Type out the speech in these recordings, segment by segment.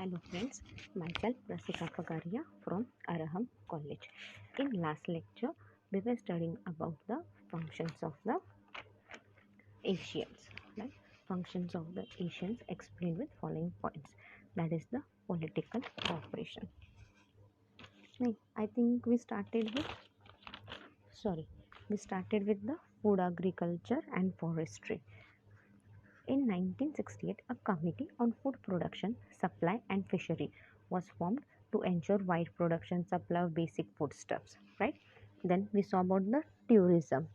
Hello friends, myself Rasika Pagaria from Araham College. In last lecture, we were studying about the functions of the Asians. Right? Functions of the Asians explained with following points. That is the political cooperation. I think we started with the food, agriculture and forestry. In 1968, a committee on food production, supply and fishery was formed to ensure wide production supply of basic foodstuffs, right? Then we saw about the tourism.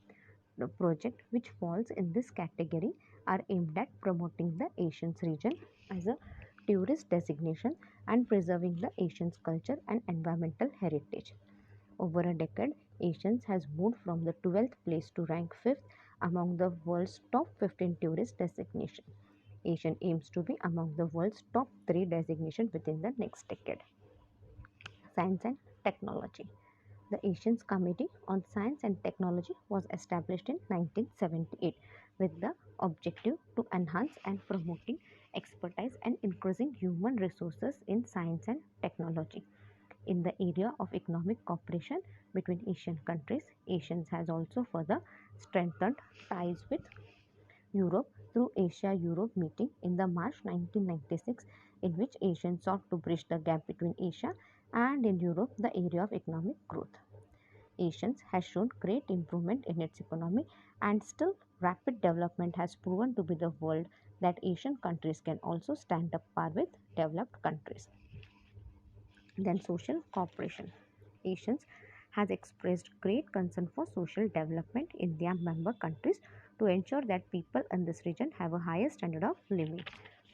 The project which falls in this category are aimed at promoting the Asians region as a tourist designation and preserving the Asians culture and environmental heritage. Over a decade, Asians has moved from the 12th place to rank 5th among the world's top 15 tourist destinations. Asian aims to be among the world's top 3 destinations within the next decade. Science and Technology. The Asians Committee on Science and Technology was established in 1978 with the objective to enhance and promoting expertise and increasing human resources in science and technology. In the area of economic cooperation between Asian countries, Asians has also further strengthened ties with Europe through Asia-Europe meeting in the March 1996, in which Asians sought to bridge the gap between Asia and in Europe the area of economic growth. Asians has shown great improvement in its economy and still rapid development has proven to be the world that Asian countries can also stand up par with developed countries. Then social cooperation. Asians has expressed great concern for social development in their member countries to ensure that people in this region have a higher standard of living.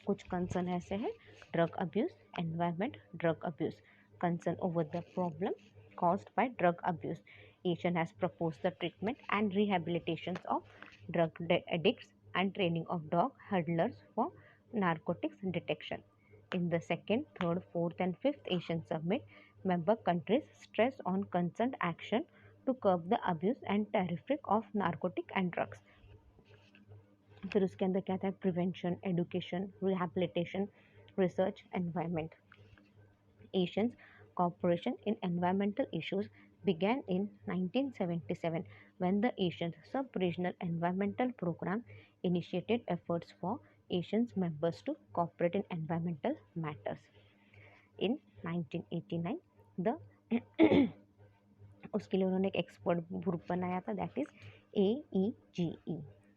कुछ concern ऐसे हैं drug abuse, environment, drug abuse, concern over the problem caused by drug abuse. Asian has proposed the treatment and rehabilitation of drug addicts and training of dog handlers for narcotics detection. In the second, third, fourth, and fifth Asian Summit, member countries stress on concerned action to curb the abuse and traffic of narcotic and drugs. फिर उसके अंदर क्या था prevention education rehabilitation research environment Asians cooperation in environmental issues began in 1977 when the Asian Sub-Regional Environmental Program initiated efforts for Asians members to cooperate in environmental matters. In 1989 the उसके लिए उन्होंने एक expert group बनाया था that is AEGE.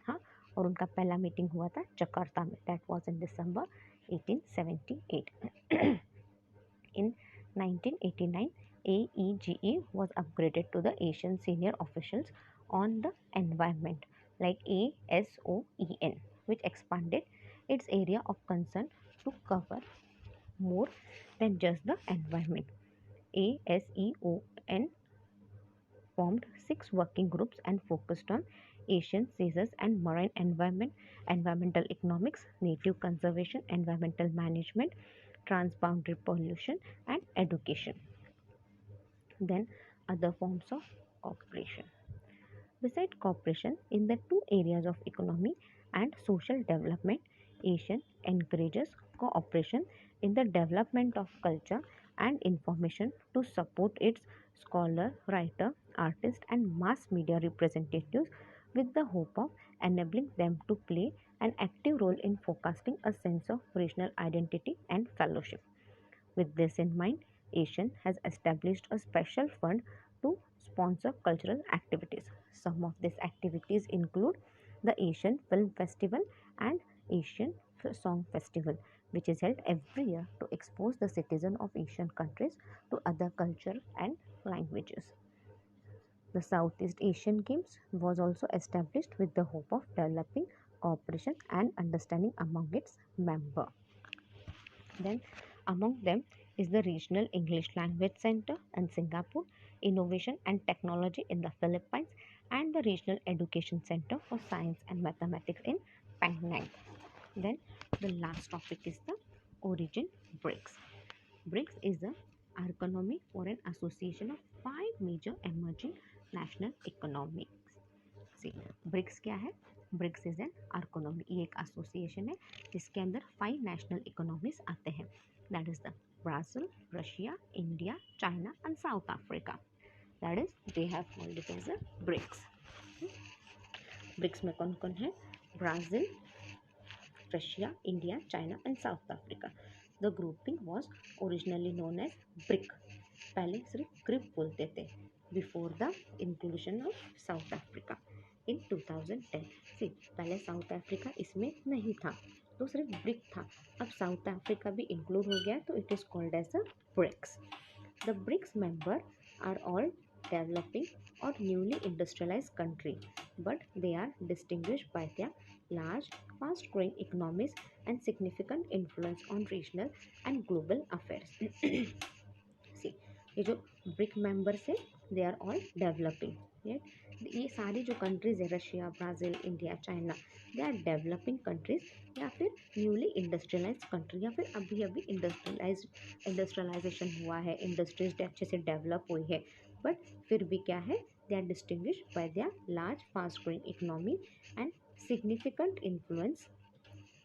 हाँ, और उनका पहला मीटिंग हुआ था जकार्ता में that was in December 1878. In 1989, AEGE was upgraded to the Asian senior officials on the environment like ASOEN, which expanded its area of concern to cover more than just the environment. ASEON formed 6 working groups and focused on Asian seas and marine environment, environmental economics, native conservation, environmental management, transboundary pollution and education. Then other forms of cooperation. Besides cooperation in the 2 areas of economy and social development, Asian encourages cooperation in the development of culture and information to support its scholar, writer, artist and mass media representatives with the hope of enabling them to play an active role in forecasting a sense of regional identity and fellowship. With this in mind, Asian has established a special fund to sponsor cultural activities. Some of these activities include the Asian Film Festival and Asian Song Festival, which is held every year to expose the citizens of Asian countries to other culture and languages. The Southeast Asian Games was also established with the hope of developing cooperation and understanding among its members. Then among them is the Regional English Language Center in Singapore, Innovation and Technology in the Philippines, and the Regional Education Center for Science and Mathematics in Penang. Then the last topic is the origin BRICS. BRICS is the acronym for an association of 5 major emerging national economies. See, BRICS क्या है? BRICS is an आर्कोनॉमी. ये एक association है जिसके अंदर 5 national economies आते हैं. That is the Brazil, Russia, India, China, and South Africa. That is, they have called it as a BRICS. BRICS में कौन कौन है? Brazil, Russia, India, China and south Africa. The grouping was originally known as brick. पहले सिर्फ grip बोलते थे before the inclusion of south Africa in 2010. सी, पहले south Africa इसमें नहीं था तो सिर्फ ब्रिक था. अब साउथ अफ्रीका भी इंक्लूड हो गया तो it is called as a BRICS. The BRICS members are all developing or newly industrialized countries, but they are distinguished by their large, fast-growing economies and significant influence on regional and global affairs. See, ये जो BRIC members है, they are all developing. Right? ये सारी जो countries है, Russia, Brazil, India, China, they are developing countries या फिर newly industrialise country या फिर अभी अभी इंडस्ट्रियलाइजेशन हुआ है, इंडस्ट्रीज अच्छे से डेवलप हुई है, बट फिर भी क्या है, they are distinguish by their large fast growing economy and significant influence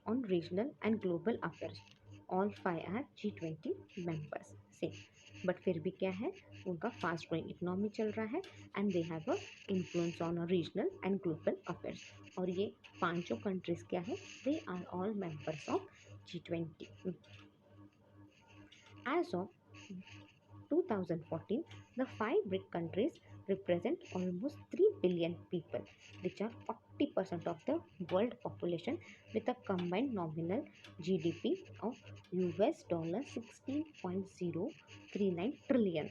on regional and global affairs. All five are G20 members. Same. But फिर भी क्या है, उनका फास्ट ग्रोइंग इकोनॉमी चल रहा है and they have a influence on a regional and global affairs. और ये पांचों कंट्रीज क्या है, they are all members of G20. As of 2014, the five BRIC countries represent almost 3 billion people, which are 40% of the world population, with a combined nominal GDP of US dollar 16.039 trillion,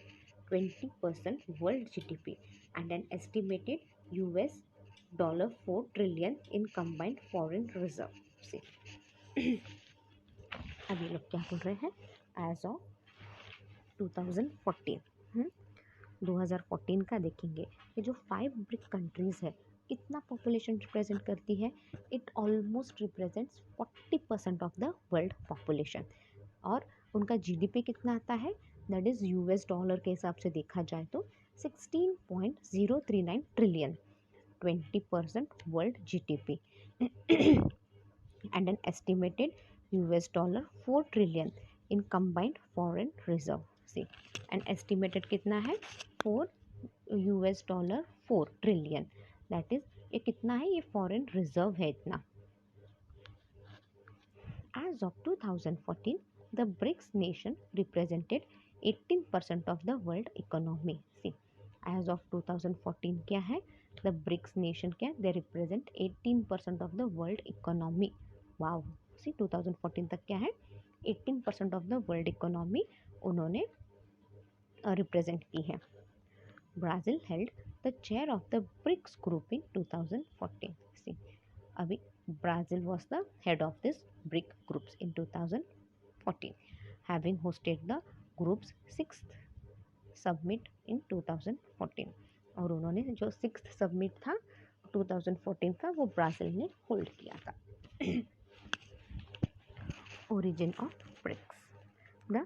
20% world GDP, and an estimated US dollar 4 trillion in combined foreign reserve. See, अब ये लोग क्या बोल रहे हैं, as of 2014, 2014 का देखेंगे, ये जो 5 ब्रिक कंट्रीज़ है कितना पॉपुलेशन रिप्रेजेंट करती है, it almost represents 40% of the world population. और उनका जीडीपी कितना आता है, दैट इज़ यूएस डॉलर के हिसाब से देखा जाए तो 16.039 trillion, 20% world GDP and an estimated US dollar 4 trillion in combined foreign reserve. See, an estimated कितना है, 4 US dollar 4 trillion. That is, ये कितना है, ये foreign reserve है इतना. As of 2014, the BRICS nation represented 18% of the world economy. See, as of 2014 क्या है, the BRICS nation क्या, they represent 18% of the world economy. Wow. See, 2014 तक क्या है, 18% of the world economy उन्होंने रिप्रेजेंट की है. Brazil held the chair of the BRICS group in 2014. See, अभी Brazil was the head of this BRIC groups in 2014, having hosted the groups 6th summit in 2014. और उन्होंने जो 6th submit था 2014 का, वो ब्राज़ील ने होल्ड किया था. Origin of BRICS. The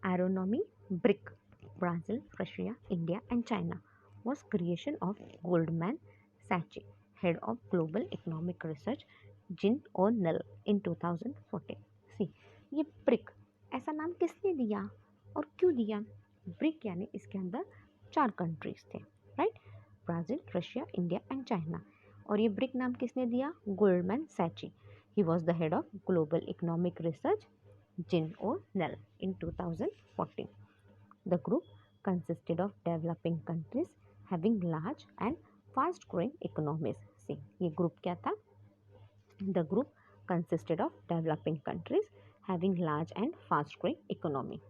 Aeronomy BRIC, Brazil, Russia, India and China, was creation of Goldman Sachs, head of Global Economic Research, Jim O'Neill in 2014. See, ये BRIC ऐसा नाम किसने दिया और क्यों दिया? BRIC यानी इसके अंदर 4 कंट्रीज थे, right, Brazil, Russia, India and China. और ये BRIC नाम किसने दिया? Goldman सैची. He was the head of Global Economic Research, Jim O'Neill, in 2014. The group consisted of developing countries having large and fast-growing economies. See, ये group क्या था? The group consisted of developing countries having large and fast-growing economy.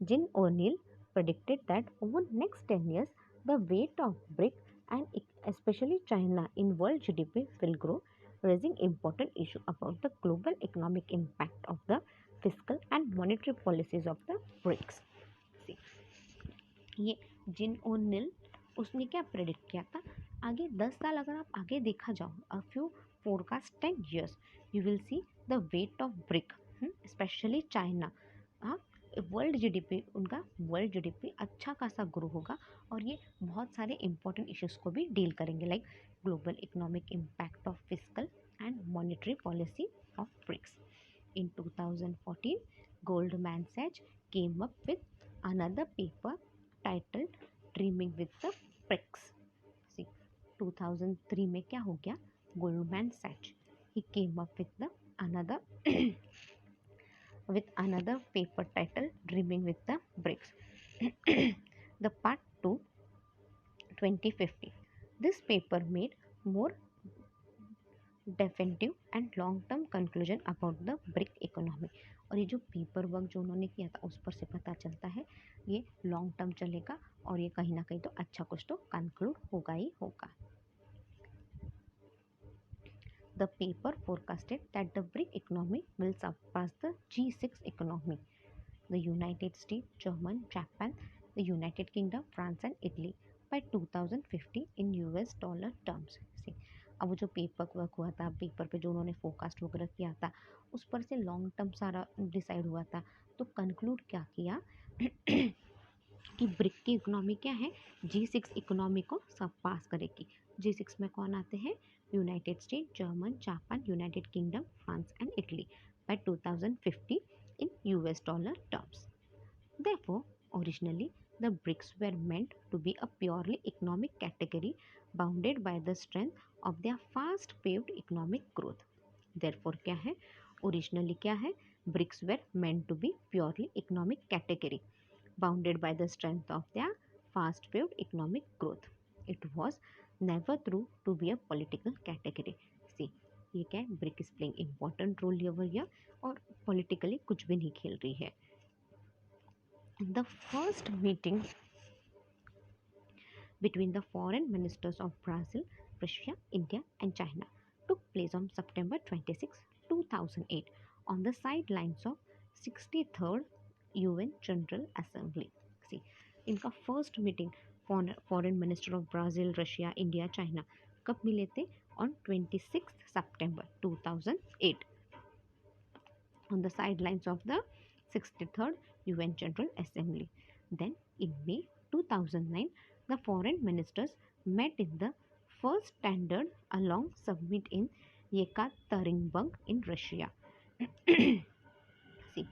Jim O'Neill predicted that over next 10 years, the weight of BRIC and especially China in world GDP will grow, raising important issue about the global economic impact of the fiscal and monetary policies of the BRICS. See, ये जिन O'Neill उसने क्या predict किया था, आगे 10 साल अगर आप आगे देखा जाओ, a few forecast 10 years, you will see the weight of brick, specially China. World GDP, उनका वर्ल्ड जीडीपी अच्छा खासा ग्रो होगा और ये बहुत सारे इंपॉर्टेंट इश्यूज़ को भी डील करेंगे, like global economic impact of fiscal and monetary policy of BRICS. In 2014, Goldman Sachs came up with another paper titled Dreaming with the Bricks. See, 2003 में क्या हो गया? Goldman Sachs he came up with the another with another paper titled Dreaming with the Bricks. The part 2, 2050. This paper made more definitive and long term conclusion about the brick economy. और ये जो paper work जो उन्होंने किया था उस पर से पता चलता है ये लॉन्ग टर्म चलेगा और ये कहीं ना कहीं तो अच्छा कुछ तो कंक्लूड होगा ही होगा. The paper forecasted that the BRIC economy will surpass the G6 economy. The United States, Germany, Japan, the United Kingdom, France and Italy by 2050 in US dollar terms. See, अब वो जो पेपर वर्क हुआ था, paper पे जो उन्होंने forecast वगैरह किया था उस पर से लॉन्ग टर्म सारा डिसाइड हुआ था. तो कंक्लूड क्या किया कि ब्रिक की इकोनॉमी क्या है, G6 इकोनॉमी को सब पास करेगी. G6 में कौन आते हैं? United State, German, Japan, United Kingdom, France and Italy by 2050 in US dollar terms. Therefore, originally the BRICS were meant to be a purely economic category bounded by the strength of their fast-paced economic growth. Therefore, क्या है? Originally क्या है? BRICS were meant to be purely economic category bounded by the strength of their fast-paced economic growth. It was never through to be a political category. See, ये क्या है? BRIC is playing important role over here और politically कुछ भी नहीं खेल रही है. The first meeting between the foreign ministers of Brazil, Russia, India and China took place on September 26, 2008 on the sidelines of 63rd UN General Assembly. See, इनका first meeting foreign minister of Brazil, Russia, India, China कब मिले थे? on 26 September 2008 on the sidelines of the 63rd UN General Assembly. Then in May 2009, the foreign ministers met in the first standard along summit in Yekaterinburg in Russia. See,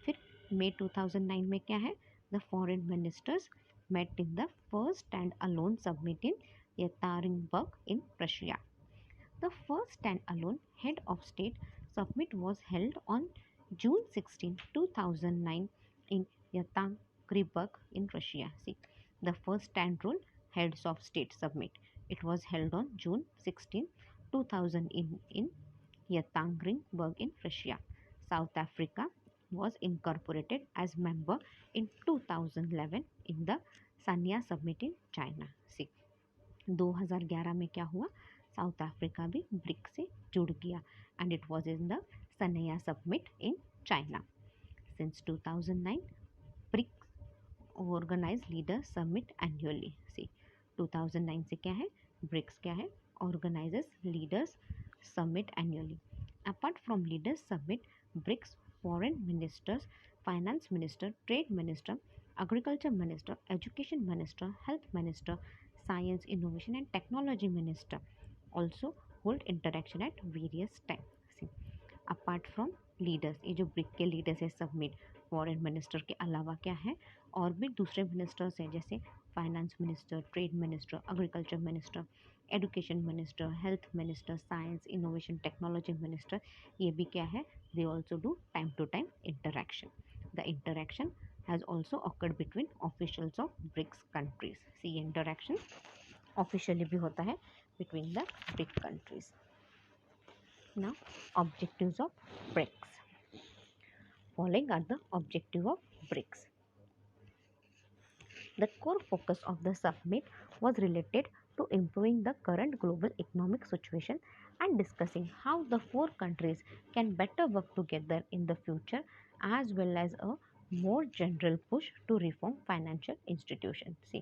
फिर May 2009 में क्या है? The foreign ministers met in the first stand-alone summit in Yekaterinburg in Russia. The first stand-alone head of state summit was held on June 16, 2009 in Yekaterinburg in Russia. See, the first stand-alone heads of state summit. It was held on June 16, 2000 in Yekaterinburg in Russia. South Africa was incorporated as member in 2011 in the Sanya Summit in China. See, 2011 में क्या हुआ? South Africa भी brick से जुड़ गया and it was in the Sanya summit in China. Since 2009 BRICS organize leader summit annually. See, 2009 से क्या है? ब्रिक्स क्या है? Organizes leaders summit annually. Apart from leaders summit, BRICS foreign ministers, finance minister, trade minister, agriculture minister, education minister, health minister, science, innovation and technology minister also hold interaction at various times. See, apart from leaders, ये जो brick के leaders है submit, foreign minister के अलावा क्या है? और भी दूसरे मिनिस्टर्स हैं जैसे finance minister, trade minister, agriculture minister, education minister, health minister, science, innovation, technology minister. ये भी क्या है? They also do time to time interaction. The interaction has also occurred between officials of BRICS countries. See, interaction officially भी होता है between the BRIC countries. Now, objectives of BRICS. Following are the objective of BRICS. The core focus of the summit was related to improving the current global economic situation and discussing how the four countries can better work together in the future, as well as a more general push to reform financial institutions. See,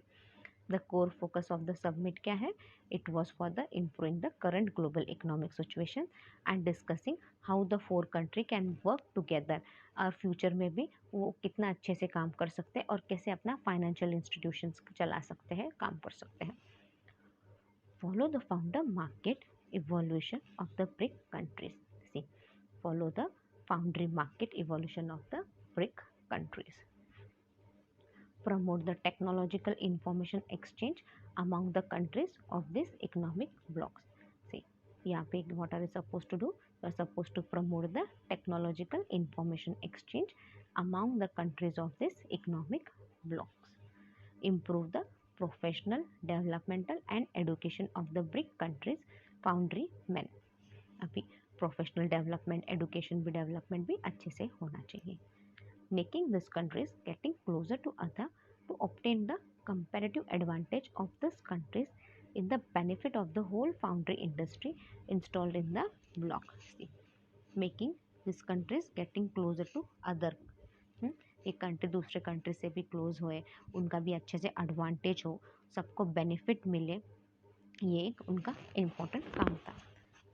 the core focus of the summit क्या है? It was for the improving the current global economic situation and discussing how the four country can work together. और future में भी वो कितना अच्छे से काम कर सकते हैं और कैसे अपना फाइनेंशियल इंस्टीट्यूशंस चला सकते हैं, काम कर सकते हैं. Follow the founder market evolution of the BRIC countries. See, follow the foundry market evolution of the BRIC countries. Promote the technological information exchange among the countries of this economic blocks. See, यहाँ पे what are you supposed to do? You are supposed to promote the technological information exchange among the countries of this economic blocks. Improve the professional, developmental and education of the BRIC countries foundry men. अभी professional development education भी development भी अच्छे से होना चाहिए. Making these countries getting closer to other to obtain the comparative advantage of these countries in the benefit of the whole foundry industry installed in the block. See, making these countries getting closer to other. एक country दूसरे country से भी close होए, उनका भी अच्छे से advantage हो, सबको बेनिफिट मिले, ये एक उनका इम्पोर्टेंट काम था.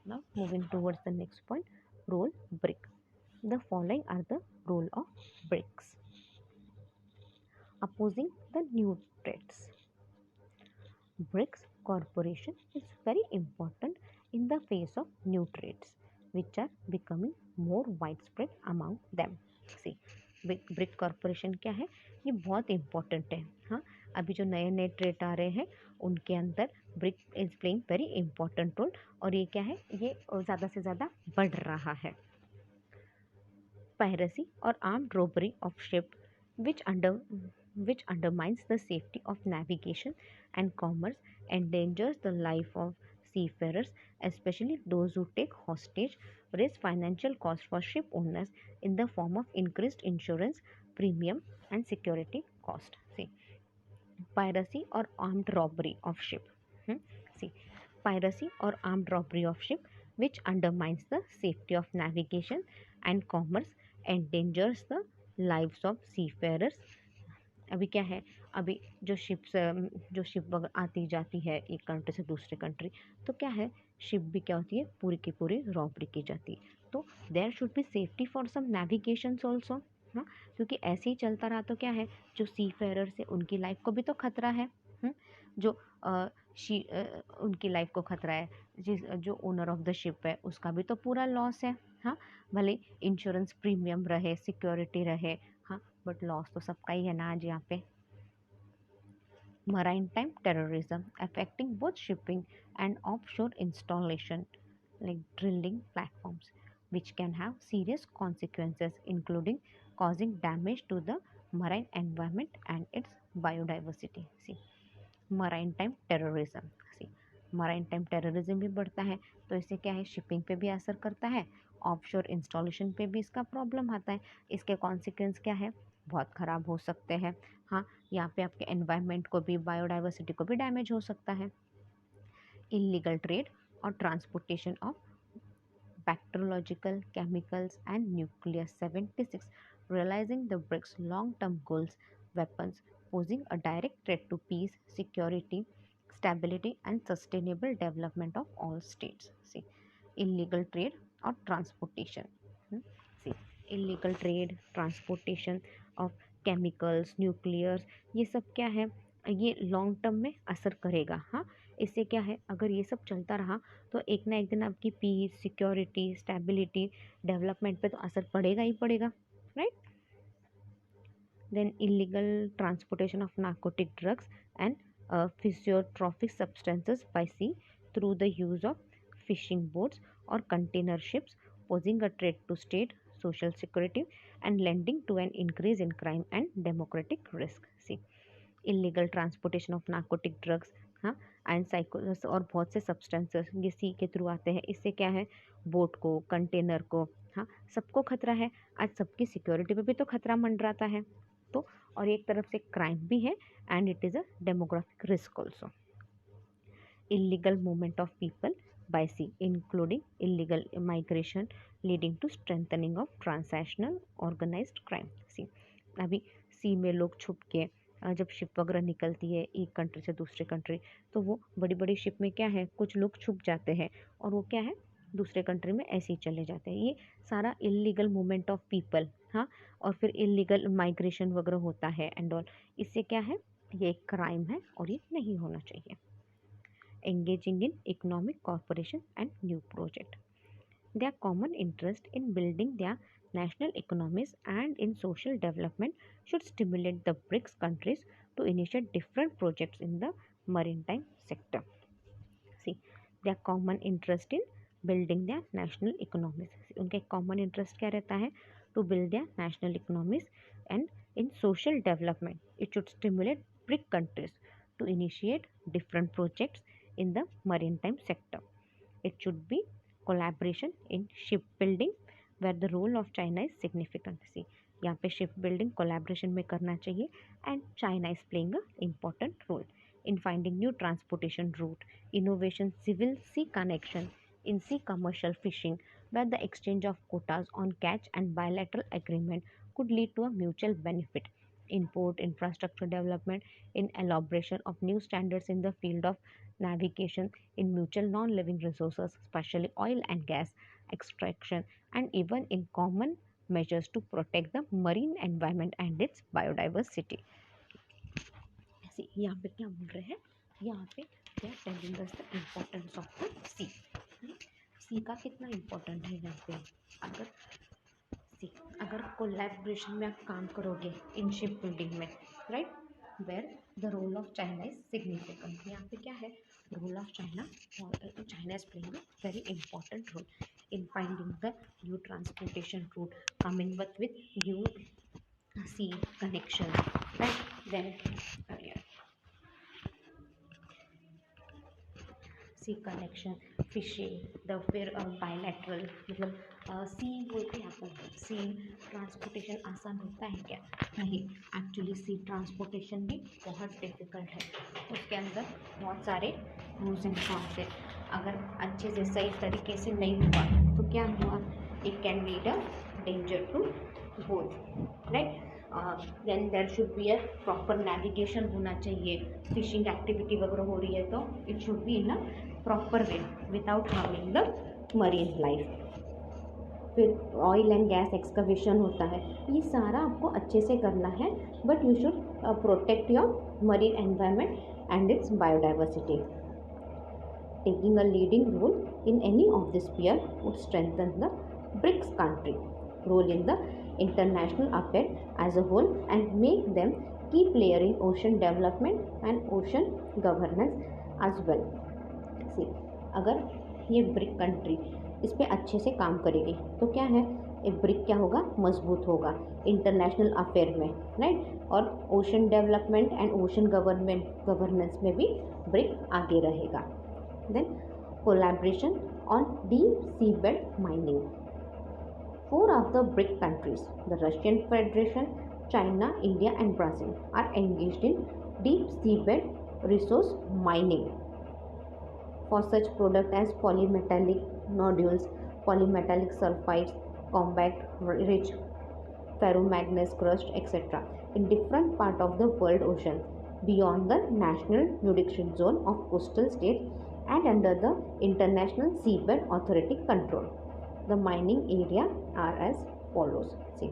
Now moving towards the next point, role BRIC. The following are the role of BRICS. Opposing the new trades. BRICS corporation is very important in the face of new trades which are becoming more widespread among them. See, BRIC corporation क्या है, ये बहुत important है. हाँ, अभी जो नए नए ट्रेड आ रहे हैं उनके अंदर BRIC is playing very important role, और ये क्या है, ये ज़्यादा से ज़्यादा बढ़ रहा है. Piracy or armed robbery of ship which undermines the safety of navigation and commerce, endangers the life of seafarers, especially those who take hostage, raise financial costs for ship owners in the form of increased insurance premium and security cost. See, piracy or armed robbery of ship. See, piracy or armed robbery of ship which undermines the safety of navigation and commerce, endangers the lives of seafarers. अभी क्या है, अभी जो ship आती जाती है एक country से दूसरे कंट्री, तो क्या है, शिप भी क्या होती है, पूरी की पूरी रॉबरी की जाती है. तो there should be safety for some navigations also. हाँ, क्योंकि ऐसे ही चलता रहा तो क्या है, जो सीफेरर्स है उनकी लाइफ को भी तो खतरा है. जो उनकी लाइफ को खतरा है, जो ओनर ऑफ द शिप है उसका भी तो पूरा लॉस है. हाँ, भले इंश्योरेंस प्रीमियम रहे, सिक्योरिटी रहे, हाँ, बट लॉस तो सबका ही है ना आज यहाँ पे. Maritime terrorism affecting both shipping and offshore installation like drilling platforms, which can have serious consequences including causing damage to the marine environment and its biodiversity. See, maritime terrorism. See, maritime terrorism भी बढ़ता है तो इससे क्या है, shipping पे भी असर करता है, ऑफशोर इंस्टॉलेशन पे भी इसका प्रॉब्लम आता है. इसके कॉन्सिक्वेंस क्या है, बहुत ख़राब हो सकते हैं. हाँ, यहाँ पे आपके एनवायरनमेंट को भी, बायोडाइवर्सिटी को भी डैमेज हो सकता है. इलीगल ट्रेड और transportation of bacteriological chemicals and nuclear 76, realizing the BRICS long-term goals, weapons posing a direct threat to peace, security, stability and sustainable development of all states. See, illegal trade or transportation. See, illegal trade, transportation of chemicals, nuclears, ये सब क्या है, ये long term में असर करेगा. हाँ, इससे क्या है, अगर ये सब चलता रहा तो एक ना एक दिन आपकी पीस, सिक्योरिटी, स्टेबिलिटी, डेवलपमेंट पे तो असर पड़ेगा ही पड़ेगा, right. Then illegal transportation of narcotic drugs and psychotropic substances by sea through the use of fishing boats और container ships, posing a threat to state social security and lending to an increase in crime and democratic risk. See, illegal transportation of narcotic drugs, हाँ, and साइकोस और बहुत से substances ये सी के through आते हैं. इससे क्या है, बोट को, कंटेनर को, हाँ, सबको खतरा है. आज सबकी सिक्योरिटी पे भी तो खतरा मंडराता है. तो और एक तरफ से क्राइम भी है and it is a demographic risk also. Illegal movement of people by sea, including illegal migration, leading to strengthening of transnational organized crime. See, अभी सी में लोग छुप के, जब शिप वगैरह निकलती है एक कंट्री से दूसरे कंट्री, तो वो बड़ी बड़ी शिप में क्या है, कुछ लोग छुप जाते हैं और वो क्या है, दूसरे कंट्री में ऐसे ही चले जाते हैं. ये सारा इलीगल मूवमेंट ऑफ पीपल, हाँ, और फिर इलीगल माइग्रेशन वगैरह होता है एंड ऑल. इससे क्या है, ये एक क्राइम है और ये नहीं होना चाहिए. Engaging in economic cooperation and new project. Their common interest in building their national economies and in social development should stimulate the BRICS countries to initiate different projects in the maritime sector. See, their common interest in building their national economies. उनका एक common interest क्या रहता है? To build their national economies and in social development. It should stimulate BRIC countries to initiate different projects in the maritime sector. It should be collaboration in shipbuilding where the role of China is significant. See, यहाँ पे ship building collaboration में करना चाहिए and China is playing a important role in finding new transportation route, innovation, civil sea connection, in sea commercial fishing, where the exchange of quotas on catch and bilateral agreement could lead to a mutual benefit. In port infrastructure development, in elaboration of new standards in the field of navigation, in mutual non-living resources, especially oil and gas extraction, and even in common measures to protect the marine environment and its biodiversity. यहाँ पे क्या बोल रहे हैं, यहाँ पे क्या telling us the importance of the sea. Sea का कितना इम्पोर्टेंट है यहाँ पे. अगर कोलैबोरेशन में आप काम करोगे इन शिप बिल्डिंग में, right, where the role of China is significant. यहाँ पे क्या है, role of China. China is playing a very important role in finding the new transportation route, coming with new sea connection, right? Then sea connection, fishing, the फिर bilateral, मतलब सी बोलते हैं अपन, सी transportation आसान होता है क्या? नहीं, एक्चुअली सी ट्रांसपोर्टेशन भी बहुत डिफिकल्ट है. उसके अंदर बहुत सारे रूल्स एंड कॉन्स है. अगर अच्छे से सही तरीके से नहीं हुआ तो क्या हुआ, it can lead a danger to both, right. Then there should be a proper navigation होना चाहिए. फिशिंग एक्टिविटी वगैरह हो रही है तो it should be in a proper way without harming the marine life. फिर ऑयल एंड गैस एक्सकवेशन होता है. ये सारा आपको अच्छे से करना है, but you should protect your marine environment and its biodiversity. Taking a leading role in any of this sphere would strengthen the BRICS country role in the international affair as a whole and make them key player in ocean development and ocean governance as well. See, अगर ये BRIC country इस पे अच्छे से काम करेगी तो क्या है, ये BRIC क्या होगा, मजबूत होगा इंटरनेशनल अफेयर में, राइट. और ocean development and ocean governance में भी BRIC आगे रहेगा. Then collaboration on deep seabed mining. 4 of the BRIC countries, the Russian Federation, China, India and Brazil, are engaged in deep seabed resource mining for such products as polymetallic nodules, polymetallic sulfides, compact rich ferromanganese crust, etc. in different part of the world ocean beyond the national jurisdiction zone of coastal states and under the International Seabed Authority control. The mining area are as follows. See,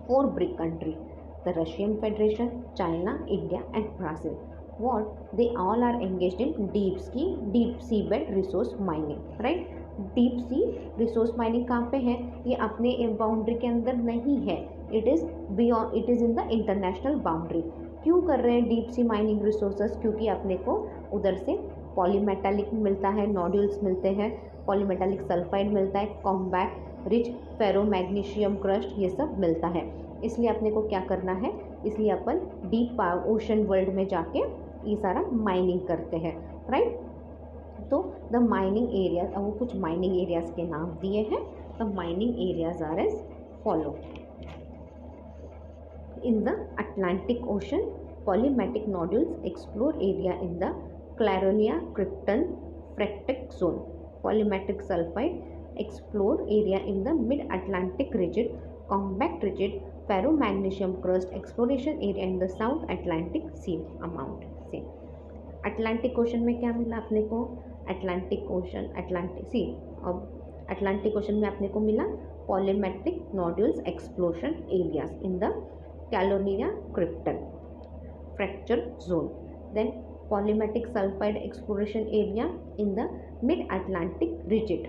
4 BRIC countries, the Russian Federation, China, India and Brazil. What? They all are engaged in deep seabed resource mining, right? Deep sea resource mining कहाँ पे है, ये अपने boundary के अंदर नहीं है. It is beyond, it is in the international boundary. क्यों कर रहे हैं डीप सी माइनिंग रिसोर्सेज? क्योंकि अपने को उधर से पॉलीमेटालिक मिलता है, नोड्यूल्स मिलते हैं, पॉलीमेटालिक सल्फाइड मिलता है, कॉम्बैक्ट रिच फेरोमैग्नीशियम क्रस्ट, ये सब मिलता है. इसलिए अपने को क्या करना है, इसलिए अपन डीप ओशन वर्ल्ड में जाके ये सारा माइनिंग करते हैं, राइट. तो द माइनिंग एरिया, अब वो कुछ माइनिंग एरियाज के नाम दिए हैं. The mining areas are as follow. In the Atlantic Ocean, polymetallic nodules explore area in the Claronia Krypton Fractic Zone. Polymetallic sulfide explore area in the Mid-Atlantic rigid, compact rigid ferromagnesium crust exploration area in the South Atlantic Sea amount से. Atlantic ocean में क्या मिला अपने को, Atlantic ocean, Atlantic सी, अब Atlantic ocean में अपने को मिला polymetallic nodules exploration areas in the Clarion Clipperton fracture zone. Then polymetallic sulfide exploration area in the mid-Atlantic rigid.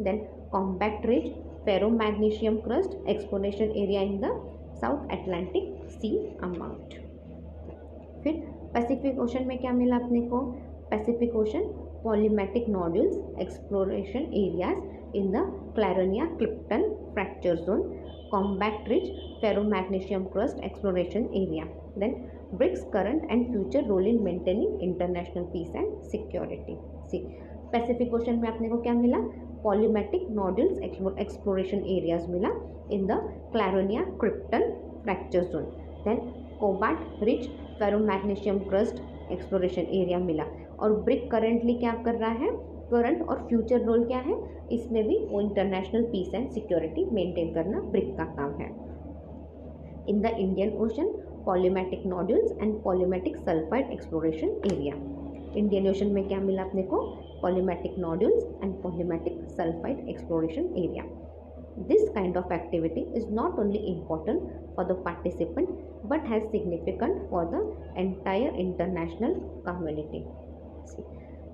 Then compact ridge ferromagnesium crust exploration area in the South Atlantic Sea amount. फिर Pacific Ocean में क्या मिला अपने को? Pacific Ocean polymetallic nodules exploration areas in the Clarion Clipperton fracture zone, cobalt rich ferromagnesium crust exploration area, then BRICS current and future role in maintaining international peace and security. See Pacific Ocean में अपने को क्या मिला? पॉलीमेटिक nodules exploration areas मिला in the Clarion Clipperton fracture zone, then cobalt rich ferromagnesium crust exploration area मिला। और brick currently क्या कर रहा है? करंट और फ्यूचर रोल क्या है इसमें भी? वो international peace and security maintain करना ब्रिक का काम है। In the Indian Ocean polymetallic nodules and polymetallic sulphide exploration area. Indian Ocean में क्या मिला अपने को? Polymetallic nodules and polymetallic sulphide exploration area. This kind of activity is not only important for the participant but has significant for the entire international community. See,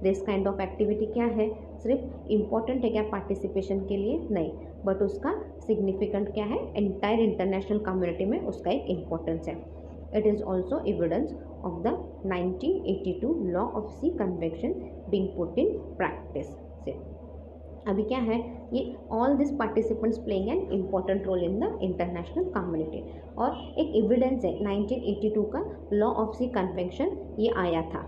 this kind of activity क्या है? सिर्फ important है क्या participation के लिए? नहीं, but उसका significant क्या है? entire international community में उसका एक importance है. It is also evidence of the 1982 Law of Sea Convention being put in practice. See, अभी क्या है? ये all this participants playing an important role in the international community. और एक एविडेंस है 1982 का लॉ ऑफ सी कन्वेंशन ये आया था।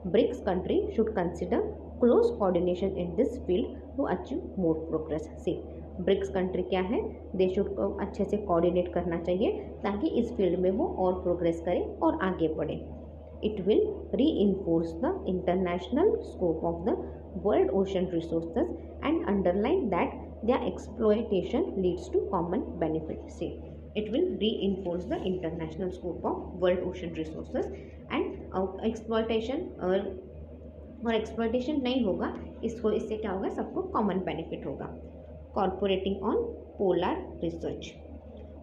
BRICS country should consider close coordination in this field to achieve more progress. See BRICS country क्या है? They should अच्छे से कोऑर्डिनेट करना चाहिए ताकि इस फील्ड में वो और प्रोग्रेस करे और आगे बढ़े। It will reinforce the international scope of the world ocean resources and underline that their exploitation leads to common benefit. See, it will reinforce the international scope of world ocean resources and exploitation और exploitation नहीं होगा, इससे क्या होगा? सबको common benefit होगा। Cooperating on polar research.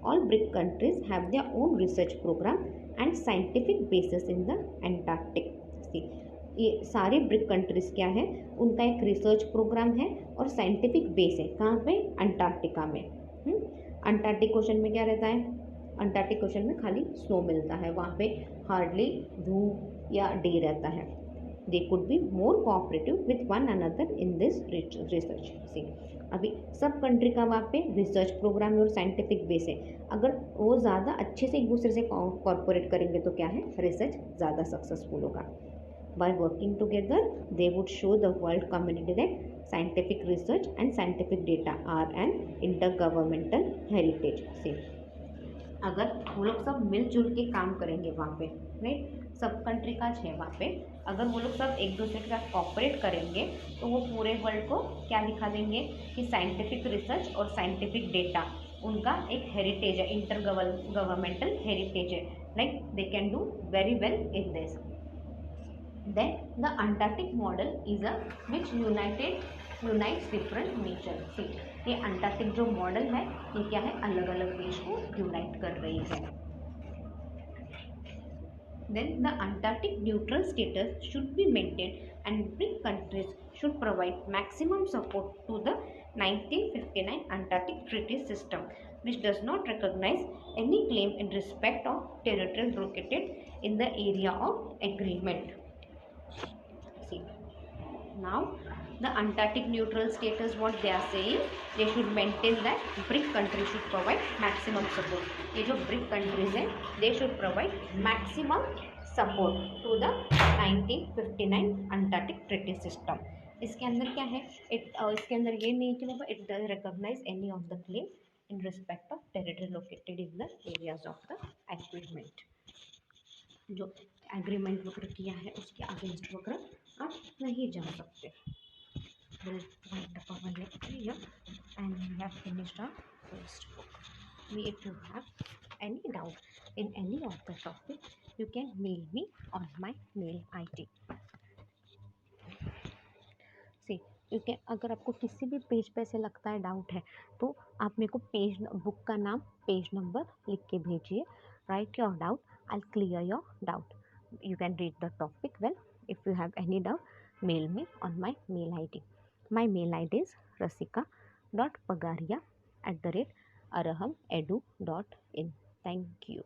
All BRIC countries have their own research program and scientific basis in the Antarctic. See, ये सारे ब्रिक कंट्रीज क्या है? उनका एक रिसर्च प्रोग्राम है और साइंटिफिक बेस है। कहाँ पे? अंटार्कटिका में। अंटार्कटिक ओशन में क्या रहता है? अंटार्कटिक ओशन में खाली स्नो मिलता है, वहाँ पे हार्डली धूप या डे रहता है। They could be more cooperative with one another in this research. See अभी सब कंट्री का वहाँ पे रिसर्च प्रोग्राम और साइंटिफिक बेस है। अगर वो ज़्यादा अच्छे से एक दूसरे से कॉर्पोरेट करेंगे तो क्या है? रिसर्च ज़्यादा सक्सेसफुल होगा। By working together they would show the world community that scientific research and scientific data are an inter governmental heritage. से अगर वो लोग सब मिलजुल के काम करेंगे वहाँ पे, राइट, सब कंट्री का है वहाँ पे, अगर वो लोग सब एक दूसरे के साथ कॉपरेट करेंगे तो वो पूरे वर्ल्ड को क्या दिखा देंगे कि साइंटिफिक रिसर्च और साइंटिफिक डेटा उनका एक हेरिटेज है, इंटर गवर्नमेंटल हेरिटेज है, like they can do very well in this. Then the Antarctic model is a which unites different nation. See ये अंटार्कटिक जो मॉडल है ये क्या है? अलग अलग देश को यूनाइट कर रही है। Then the Antarctic neutral status should be maintained and BRIC countries should provide maximum support to the 1959 Antarctic Treaty System, which does not recognize any claim in respect of territory located in the area of agreement. See, now the Antarctic neutral status, what they are saying, they should maintain that BRIC countries should provide maximum support. ये जो BRIC countries हैं, they should provide maximum support to the 1959 Antarctic Treaty System. इसके अंदर क्या है? इसके अंदर ये नहीं कि मतलब it does recognize any of the claim in respect of territory located in the areas of the agreement. जो एग्रीमेंट वगैरह किया है उसके अगेंस्ट वगैरह आप नहीं जा सकते। We'll wind up our lecture here and we have finished our first book. If you have any doubt in any of the topic, you can mail me on my mail ID. See, you can, अगर आपको किसी भी page पे से लगता है doubt है तो आप मेरे को पेज बुक का नाम पेज नंबर लिख के भेजिए. Write your doubt. I'll clear your doubt. You can read the topic well. If you have any doubt, mail me on my mail ID. My mail ID is Rasika pagaria@arahamedu.in. Thank you.